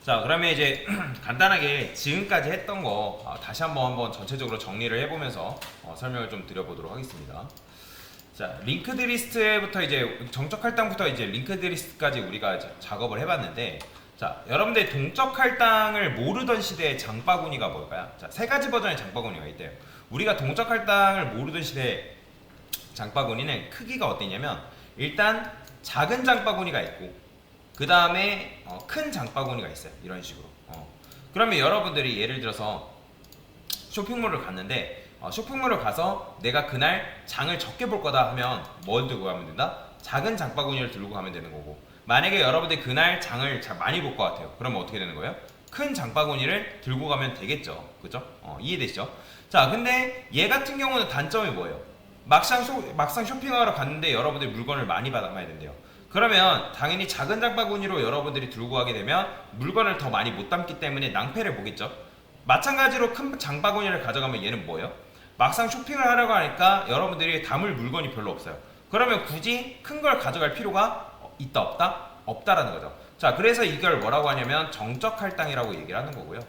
자, 그러면 이제 간단하게 지금까지 했던 거 다시 한번 전체적으로 정리를 해보면서 설명을 좀 드려보도록 하겠습니다. 자, 링크드 리스트부터 이제 정적 할당부터 이제 링크드 리스트까지 우리가 이제 작업을 해봤는데, 자, 여러분들 동적 할당을 모르던 시대의 장바구니가 뭘까요? 자, 세 가지 버전의 장바구니가 있대요. 우리가 동적 할당을 모르던 시대의 장바구니는 크기가 어땠냐면, 일단 작은 장바구니가 있고, 그 다음에 큰 장바구니가 있어요. 이런 식으로. 그러면 여러분들이 예를 들어서 쇼핑몰을 갔는데, 쇼핑몰을 가서 내가 그날 장을 적게 볼 거다 하면 뭘 들고 가면 된다? 작은 장바구니를 들고 가면 되는 거고, 만약에 여러분들이 그날 장을 잘 많이 볼 것 같아요. 그러면 어떻게 되는 거예요? 큰 장바구니를 들고 가면 되겠죠. 그죠? 이해되시죠? 자, 근데 얘 같은 경우는 단점이 뭐예요? 막상 쇼핑하러 갔는데 여러분들이 물건을 많이 받아봐야 된대요. 그러면 당연히 작은 장바구니로 여러분들이 들고 가게 되면 물건을 더 많이 못 담기 때문에 낭패를 보겠죠. 마찬가지로 큰 장바구니를 가져가면 얘는 뭐예요? 막상 쇼핑을 하려고 하니까 여러분들이 담을 물건이 별로 없어요. 그러면 굳이 큰 걸 가져갈 필요가 있다 없다? 없다라는 거죠. 자, 그래서 이걸 뭐라고 하냐면 정적 할당이라고 얘기를 하는 거고요.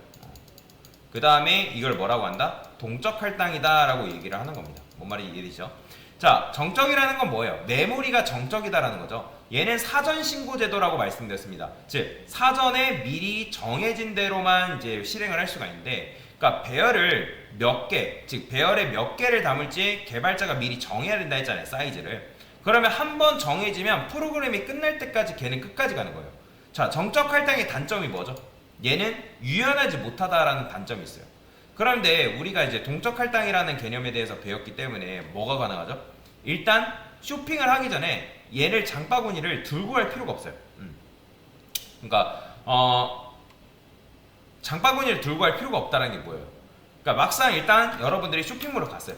그 다음에 이걸 뭐라고 한다? 동적 할당이다 라고 얘기를 하는 겁니다. 뭔 말인지 이해되시죠? 자, 정적이라는 건 뭐예요? 메모리가 정적이다라는 거죠. 얘는 사전 신고 제도라고 말씀드렸습니다. 즉, 사전에 미리 정해진 대로만 이제 실행을 할 수가 있는데, 그러니까 배열을 몇 개, 즉 배열에 몇 개를 담을지 개발자가 미리 정해야 된다 했잖아요, 사이즈를. 그러면 한번 정해지면 프로그램이 끝날 때까지 걔는 끝까지 가는 거예요. 자, 정적 할당의 단점이 뭐죠? 얘는 유연하지 못하다라는 단점이 있어요. 그런데 우리가 이제 동적 할당이라는 개념에 대해서 배웠기 때문에 뭐가 가능하죠? 일단 쇼핑을 하기 전에 얘를 장바구니를 들고 갈 필요가 없어요. 그러니까 장바구니를 들고 갈 필요가 없다는 게 뭐예요? 그러니까 막상 일단 여러분들이 쇼핑몰을 갔어요.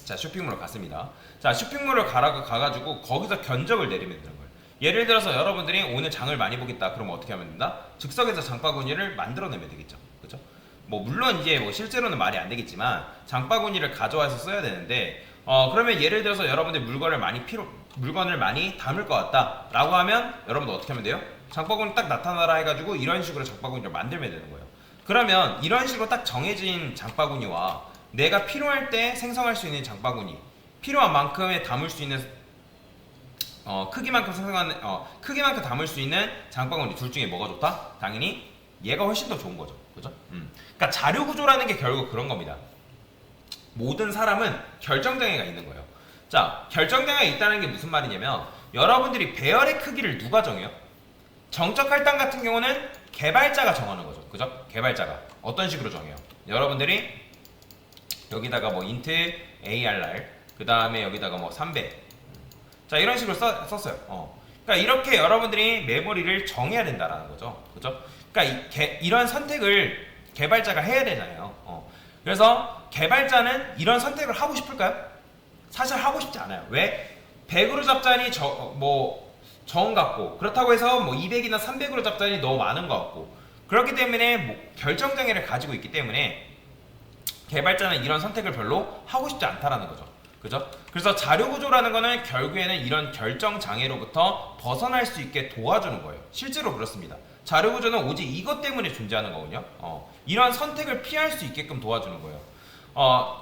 자, 쇼핑몰을 갔습니다. 자, 쇼핑몰을 가가지고 거기서 견적을 내리면 되는 거예요. 예를 들어서 여러분들이 오늘 장을 많이 보겠다. 그러면 어떻게 하면 된다? 즉석에서 장바구니를 만들어내면 되겠죠. 그렇죠? 뭐 물론 이제 뭐 실제로는 말이 안 되겠지만 장바구니를 가져와서 써야 되는데, 그러면 예를 들어서 여러분들 물건을 많이 담을 것 같다라고 하면 여러분들 어떻게 하면 돼요? 장바구니 딱 나타나라 해가지고 이런 식으로 장바구니를 만들면 되는 거예요. 그러면 이런 식으로 딱 정해진 장바구니와 내가 필요할 때 생성할 수 있는 장바구니, 필요한 만큼에 담을 수 있는 크기만큼 담을 수 있는 장바구니 둘 중에 뭐가 좋다? 당연히 얘가 훨씬 더 좋은 거죠. 그죠? 그러니까 자료 구조라는 게 결국 그런 겁니다. 모든 사람은 결정장애가 있는 거예요. 자, 결정장애가 있다는 게 무슨 말이냐면, 여러분들이 배열의 크기를 누가 정해요? 정적 할당 같은 경우는 개발자가 정하는 거죠. 그죠? 개발자가 어떤 식으로 정해요? 여러분들이 여기다가 뭐 int arr, 그 다음에 여기다가 뭐 300, 자, 이런 식으로 썼어요. 그러니까 이렇게 여러분들이 메모리를 정해야 된다라는 거죠. 그죠? 그러니까 이런 선택을 개발자가 해야 되잖아요. 그래서 개발자는 이런 선택을 하고 싶을까요? 사실 하고 싶지 않아요. 왜? 100으로 잡자니 정 같고, 그렇다고 해서 뭐 200이나 300으로 잡자니 너무 많은 것 같고, 그렇기 때문에 뭐 결정장애를 가지고 있기 때문에 개발자는 이런 선택을 별로 하고 싶지 않다라는 거죠. 그죠? 그래서 자료 구조라는 거는 결국에는 이런 결정 장애로부터 벗어날 수 있게 도와주는 거예요. 실제로 그렇습니다. 자료 구조는 오직 이것 때문에 존재하는 거거든요. 이런 선택을 피할 수 있게끔 도와주는 거예요.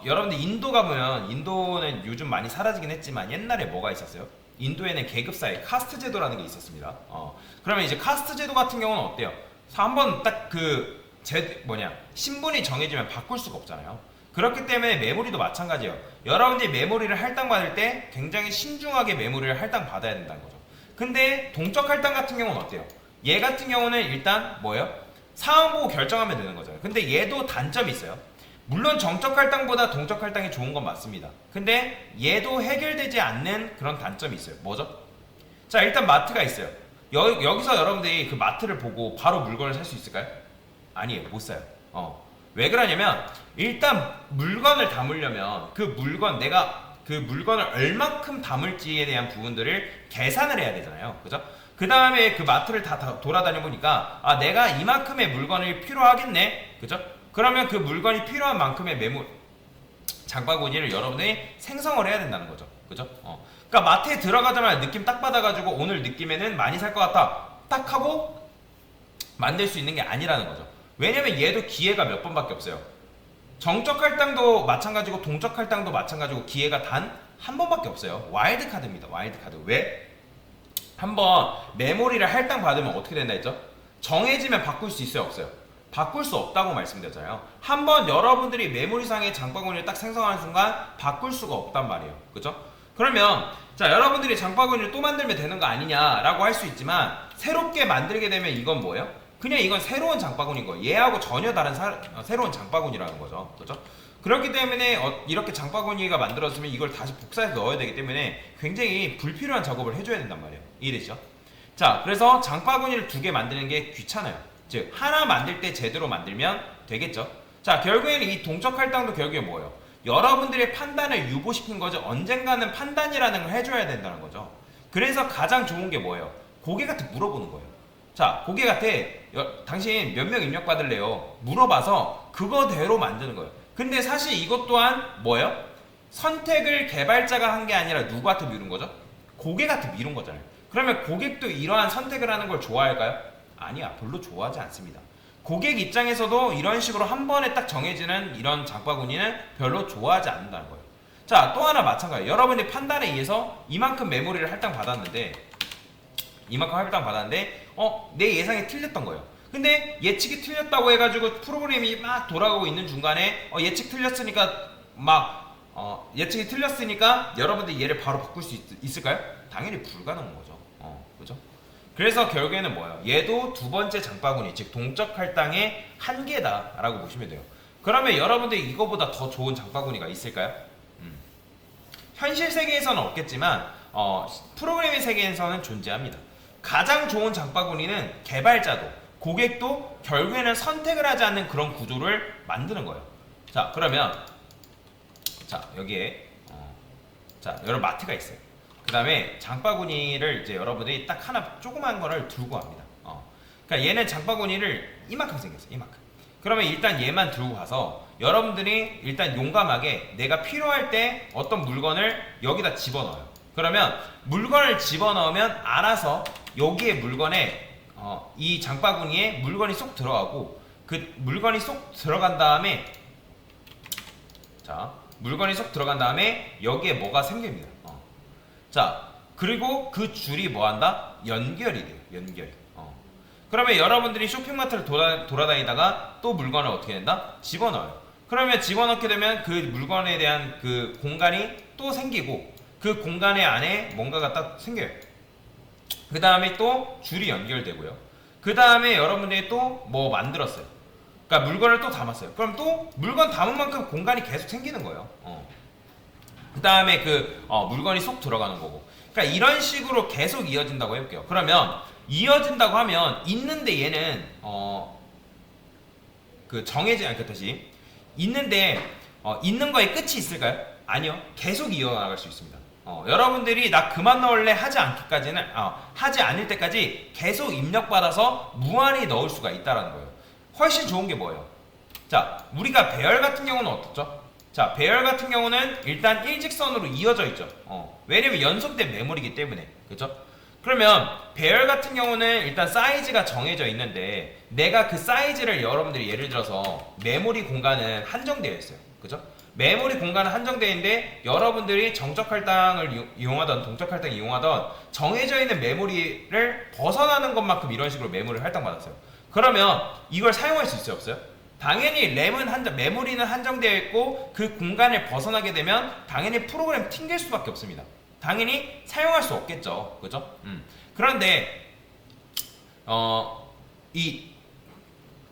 여러분들 인도 가보면, 인도는 요즘 많이 사라지긴 했지만 옛날에 뭐가 있었어요? 인도에는 계급사회 카스트 제도라는 게 있었습니다. 그러면 이제 카스트 제도 같은 경우는 어때요? 한번 딱 신분이 정해지면 바꿀 수가 없잖아요. 그렇기 때문에 메모리도 마찬가지예요. 여러분들이 메모리를 할당받을 때 굉장히 신중하게 메모리를 할당받아야 된다는 거죠. 근데 동적 할당 같은 경우는 어때요? 얘 같은 경우는 일단 뭐예요? 상황 보고 결정하면 되는 거잖아요. 근데 얘도 단점이 있어요. 물론 정적 할당보다 동적 할당이 좋은 건 맞습니다. 근데 얘도 해결되지 않는 그런 단점이 있어요. 뭐죠? 자, 일단 마트가 있어요. 여기서 여러분들이 그 마트를 보고 바로 물건을 살 수 있을까요? 아니에요. 못 사요. 왜 그러냐면, 일단 물건을 담으려면 내가 그 물건을 얼만큼 담을지에 대한 부분들을 계산을 해야 되잖아요. 그죠? 그 다음에 그 마트를 다 돌아다녀 보니까, 내가 이만큼의 물건이 필요하겠네. 그죠? 그러면 그 물건이 필요한 만큼의 장바구니를 여러분이 생성을 해야 된다는 거죠. 그죠? 그러니까 마트에 들어가자마자 느낌 딱 받아가지고 오늘 느낌에는 많이 살 것 같다. 딱 하고 만들 수 있는 게 아니라는 거죠. 왜냐면 얘도 기회가 몇 번밖에 없어요. 정적 할당도 마찬가지고 동적 할당도 마찬가지고 기회가 단 한 번밖에 없어요. 와일드 카드입니다. 와일드 카드. 왜? 한번 메모리를 할당 받으면 어떻게 된다 했죠? 정해지면 바꿀 수 있어요, 없어요? 바꿀 수 없다고 말씀드렸잖아요. 한번 여러분들이 메모리상의 장바구니를 딱 생성하는 순간 바꿀 수가 없단 말이에요. 그죠? 그러면 자, 여러분들이 장바구니를 또 만들면 되는 거 아니냐라고 할 수 있지만 새롭게 만들게 되면 이건 뭐예요? 그냥 이건 새로운 장바구니인 거예요. 얘하고 전혀 다른 새로운 장바구니라는 거죠. 그죠? 그렇기 때문에 이렇게 장바구니가 만들어지면 이걸 다시 복사해서 넣어야 되기 때문에 굉장히 불필요한 작업을 해줘야 된단 말이에요. 이해되시죠? 자, 그래서 장바구니를 2개 만드는 게 귀찮아요. 즉 하나 만들 때 제대로 만들면 되겠죠. 자, 결국에는 이 동적 할당도 결국에 뭐예요? 여러분들의 판단을 유보시킨 거죠. 언젠가는 판단이라는 걸 해줘야 된다는 거죠. 그래서 가장 좋은 게 뭐예요? 고객한테 물어보는 거예요. 자, 고객한테 당신 몇 명 입력 받을래요? 물어봐서 그거대로 만드는 거예요. 근데 사실 이것 또한 뭐예요? 선택을 개발자가 한 게 아니라 누구한테 미룬 거죠? 고객한테 미룬 거잖아요. 그러면 고객도 이러한 선택을 하는 걸 좋아할까요? 아니야, 별로 좋아하지 않습니다. 고객 입장에서도 이런 식으로 한 번에 딱 정해지는 이런 장바구니는 별로 좋아하지 않는다는 거예요. 자, 또 하나 마찬가지예요. 여러분의 판단에 의해서 이만큼 메모리를 할당 받았는데 내 예상이 틀렸던 거예요. 근데 예측이 틀렸다고 해가지고 프로그램이 막 돌아가고 있는 중간에 예측이 틀렸으니까 여러분들 얘를 바로 바꿀 수 있을까요? 당연히 불가능한 거죠. 그죠? 그래서 결국에는 뭐예요? 얘도 2번째 장바구니, 즉 동적 할당의 한계다라고 보시면 돼요. 그러면 여러분들이 이거보다 더 좋은 장바구니가 있을까요? 현실 세계에서는 없겠지만 프로그래밍 세계에서는 존재합니다. 가장 좋은 장바구니는 개발자도 고객도 결국에는 선택을 하지 않는 그런 구조를 만드는 거예요. 자, 그러면 여기에 여러 마트가 있어요. 그 다음에 장바구니를 이제 여러분들이 딱 하나 조그만 거를 들고 갑니다. 그러니까 얘는 장바구니를 이만큼 생겼어요. 이만큼. 그러면 일단 얘만 들고 가서 여러분들이 일단 용감하게 내가 필요할 때 어떤 물건을 여기다 집어넣어요. 그러면 물건을 집어넣으면 알아서 여기에 물건에 이 장바구니에 물건이 쏙 들어가고 그 물건이 쏙 들어간 다음에 여기에 뭐가 생깁니다. 자, 그리고 그 줄이 뭐한다? 연결이 돼요. 연결. 그러면 여러분들이 쇼핑마트를 돌아다니다가 또 물건을 어떻게 된다? 집어넣어요. 그러면 집어넣게 되면 그 물건에 대한 그 공간이 또 생기고 그 공간의 안에 뭔가가 딱 생겨요. 그 다음에 또 줄이 연결되고요. 그 다음에 여러분들이 또 뭐 만들었어요. 그러니까 물건을 또 담았어요. 그럼 또 물건 담은 만큼 공간이 계속 생기는 거예요. 그 다음에 물건이 속 들어가는 거고. 그러니까 이런 식으로 계속 이어진다고 해볼게요. 그러면 이어진다고 하면 있는데 얘는 있는 거에 끝이 있을까요? 아니요. 계속 이어나갈 수 있습니다. 여러분들이 나 그만 넣을래 하지 않을 때까지 계속 입력받아서 무한히 넣을 수가 있다는 거예요. 훨씬 좋은 게 뭐예요? 자, 우리가 배열 같은 경우는 어떻죠? 자, 배열 같은 경우는 일단 일직선으로 이어져 있죠. 왜냐면 연속된 메모리이기 때문에. 그죠? 그러면 배열 같은 경우는 일단 사이즈가 정해져 있는데 내가 그 사이즈를 여러분들이 예를 들어서 메모리 공간은 한정되어 있어요. 그죠? 메모리 공간은 한정되어 있는데 여러분들이 정적 할당을 이용하던 동적 할당을 이용하던 정해져 있는 메모리를 벗어나는 것만큼 이런 식으로 메모리를 할당받았어요. 그러면 이걸 사용할 수 있어요, 없어요? 당연히 메모리는 한정되어 있고 그 공간을 벗어나게 되면 당연히 프로그램 튕길 수밖에 없습니다. 당연히 사용할 수 없겠죠. 그죠? 그런데 이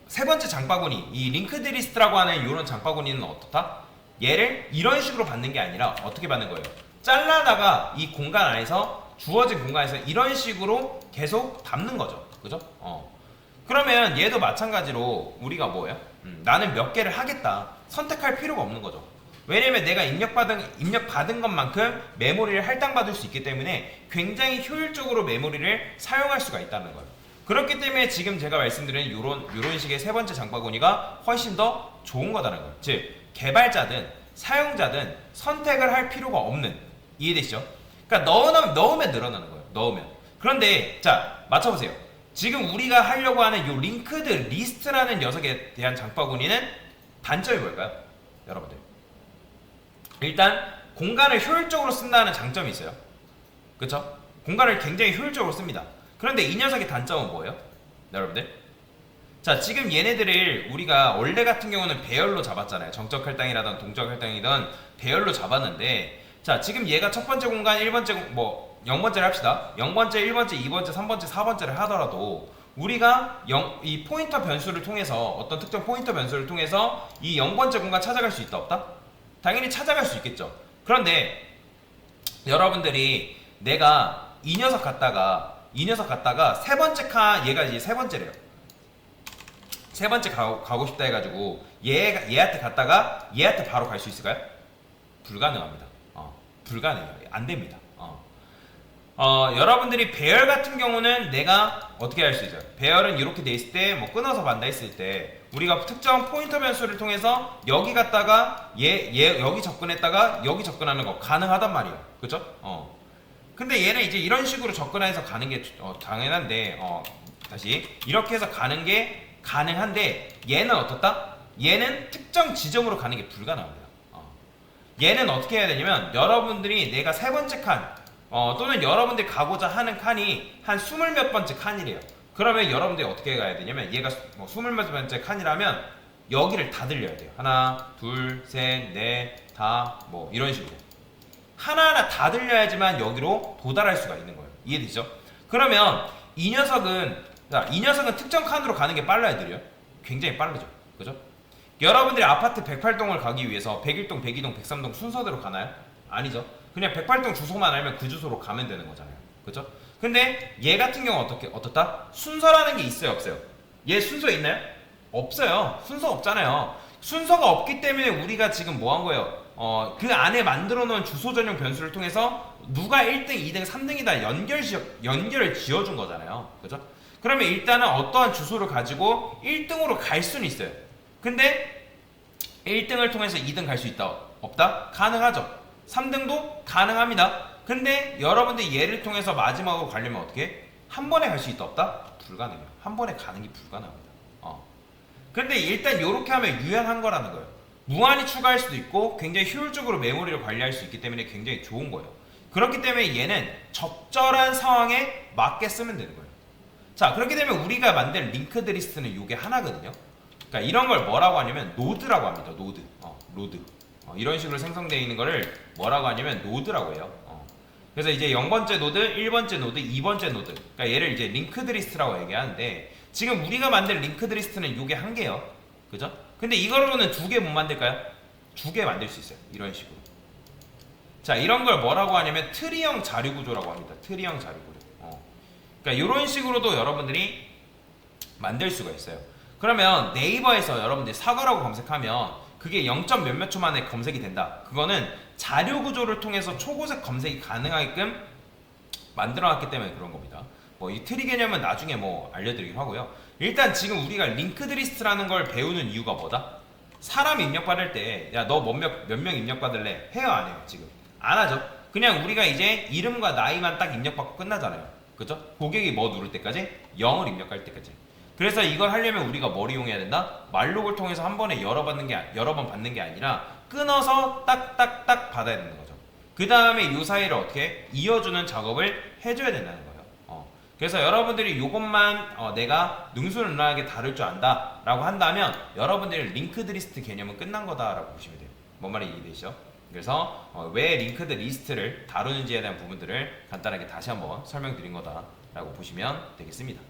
세 번째 장바구니, 이 링크드 리스트라고 하는 이런 장바구니는 어떻다? 얘를 이런 식으로 받는 게 아니라 어떻게 받는 거예요? 잘라다가 이 공간 안에서 주어진 공간에서 이런 식으로 계속 담는 거죠. 그죠? 그러면 얘도 마찬가지로 우리가 뭐예요? 나는 몇 개를 하겠다. 선택할 필요가 없는 거죠. 왜냐면 내가 입력받은 것만큼 메모리를 할당받을 수 있기 때문에 굉장히 효율적으로 메모리를 사용할 수가 있다는 거예요. 그렇기 때문에 지금 제가 말씀드린 요런 식의 세 번째 장바구니가 훨씬 더 좋은 거다라는 거예요. 즉, 개발자든 사용자든 선택을 할 필요가 없는. 이해되시죠? 그러니까 넣으면 늘어나는 거예요. 넣으면. 그런데 자, 맞춰보세요. 지금 우리가 하려고 하는 요 링크드 리스트라는 녀석에 대한 장바구니는 단점이 뭘까요? 여러분들, 일단 공간을 효율적으로 쓴다는 장점이 있어요. 그쵸? 공간을 굉장히 효율적으로 씁니다. 그런데 이 녀석의 단점은 뭐예요? 여러분들, 자, 지금 얘네들을 우리가 원래 같은 경우는 배열로 잡았잖아요. 정적 할당이라든 동적 할당이든 배열로 잡았는데, 자, 지금 얘가 첫 번째 공간 1번째 뭐 0번째를 합시다. 0번째, 1번째, 2번째, 3번째, 4번째를 하더라도 우리가 이 포인터 변수를 통해서, 어떤 특정 포인터 변수를 통해서 이 0번째 공간 찾아갈 수 있다 없다? 당연히 찾아갈 수 있겠죠. 그런데 여러분들이 내가 이 녀석 갖다가 세 번째 얘가 이제 세 번째래요. 세 번째 가고 싶다 해가지고 얘한테 갔다가 얘한테 바로 갈 수 있을까요? 불가능합니다. 불가능해요. 안 됩니다. 여러분들이 배열 같은 경우는 내가 어떻게 할 수 있어요? 배열은 이렇게 돼 있을 때, 뭐 끊어서 만다 했을 때 우리가 특정 포인터 변수를 통해서 여기 갔다가 얘 여기 접근했다가 여기 접근하는 거 가능하단 말이에요. 그죠? 근데 얘는 이제 이런 식으로 접근해서 가는 게 당연한데, 다시 이렇게 해서 가는 게 가능한데, 얘는 어떻다? 얘는 특정 지점으로 가는 게 불가능합니다. 얘는 어떻게 해야 되냐면, 여러분들이 내가 세 번째 칸, 또는 여러분들이 가고자 하는 칸이 한 20몇 번째 칸이래요. 그러면 여러분들이 어떻게 가야 되냐면, 얘가 뭐 20몇 번째 칸이라면 여기를 다 들려야 돼요. 하나, 둘, 셋, 넷, 다, 뭐 이런 식으로 하나하나 다 들려야지만 여기로 도달할 수가 있는 거예요. 이해되죠? 그러면 이 녀석은 특정 칸으로 가는 게 빨라야 들려요? 굉장히 빠르죠. 그죠? 여러분들이 아파트 108동을 가기 위해서 101동, 102동, 103동 순서대로 가나요? 아니죠. 그냥 108동 주소만 알면 그 주소로 가면 되는 거잖아요. 그죠? 근데 얘 같은 경우 어떻다? 순서라는 게 있어요, 없어요? 얘 순서 있나요? 없어요. 순서 없잖아요. 순서가 없기 때문에 우리가 지금 뭐 한 거예요? 그 안에 만들어 놓은 주소 전용 변수를 통해서 누가 1등, 2등, 3등이다 연결을 지어준 거잖아요. 그죠? 그러면 일단은 어떠한 주소를 가지고 1등으로 갈 수는 있어요. 근데 1등을 통해서 2등 갈 수 있다? 없다? 가능하죠. 3등도 가능합니다. 근데 여러분들 얘를 통해서 마지막으로 가려면 어떻게? 한 번에 갈 수 있다 없다? 불가능해요. 한 번에 가는 게 불가능합니다. 근데 일단 이렇게 하면 유연한 거라는 거예요. 무한히 추가할 수도 있고 굉장히 효율적으로 메모리를 관리할 수 있기 때문에 굉장히 좋은 거예요. 그렇기 때문에 얘는 적절한 상황에 맞게 쓰면 되는 거예요. 자, 그렇게 되면 우리가 만든 링크드 리스트는 이게 하나거든요. 그러니까 이런 걸 뭐라고 하냐면 노드라고 합니다. 노드. 노드. 이런 식으로 생성되어 있는 거를 뭐라고 하냐면 노드라고 해요. 그래서 이제 0번째 노드, 1번째 노드, 2번째 노드. 그러니까 얘를 이제 링크드 리스트라고 얘기하는데, 지금 우리가 만든 링크드 리스트는 요게 한 개예요. 그죠? 근데 이거로는 두 개 못 만들까요? 두 개 만들 수 있어요. 이런 식으로. 자, 이런 걸 뭐라고 하냐면 트리형 자료 구조라고 합니다. 트리형 자료 구조. 그러니까 이런 식으로도 여러분들이 만들 수가 있어요. 그러면 네이버에서 여러분들이 사과라고 검색하면 그게 0. 몇몇 초 만에 검색이 된다. 그거는 자료 구조를 통해서 초고색 검색이 가능하게끔 만들어놨기 때문에 그런 겁니다. 뭐 이 트리 개념은 나중에 뭐 알려드리긴 하고요. 일단 지금 우리가 링크드 리스트라는 걸 배우는 이유가 뭐다? 사람 입력받을 때, 야, 너 몇 명 입력받을래? 해요, 안 해요? 지금 안 하죠. 그냥 우리가 이제 이름과 나이만 딱 입력받고 끝나잖아요. 그죠? 고객이 뭐 누를 때까지? 0을 입력할 때까지. 그래서 이걸 하려면 우리가 뭘 이용해야 된다? 말록을 통해서 한 번에 여러 번 받는 게 아니라 끊어서 딱딱딱 받아야 되는 거죠. 그 다음에 이 사이를 어떻게 이어주는 작업을 해줘야 된다는 거예요. 그래서 여러분들이 이것만 내가 능수능란하게 다룰 줄 안다 라고 한다면 여러분들이 링크드 리스트 개념은 끝난 거다 라고 보시면 돼요. 뭔 말인지 이해되시죠? 그래서 왜 링크드 리스트를 다루는지에 대한 부분들을 간단하게 다시 한번 설명드린 거다 라고 보시면 되겠습니다.